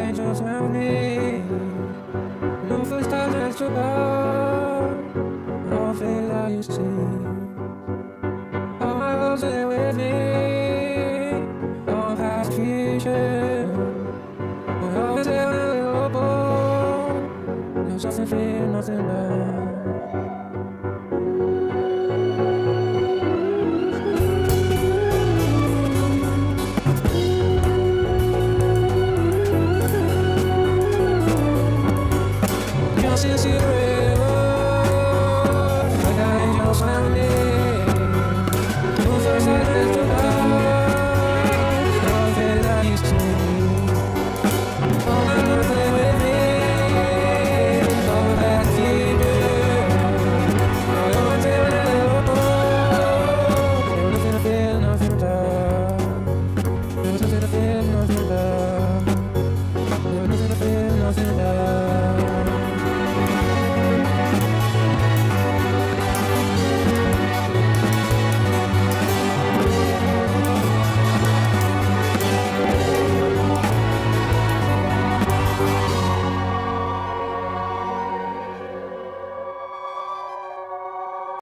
angels around me. No footsteps as to go. No face I used to see. All my hopes are with me. All past future. We always say when we were born. No something fear, nothing bad. Just as you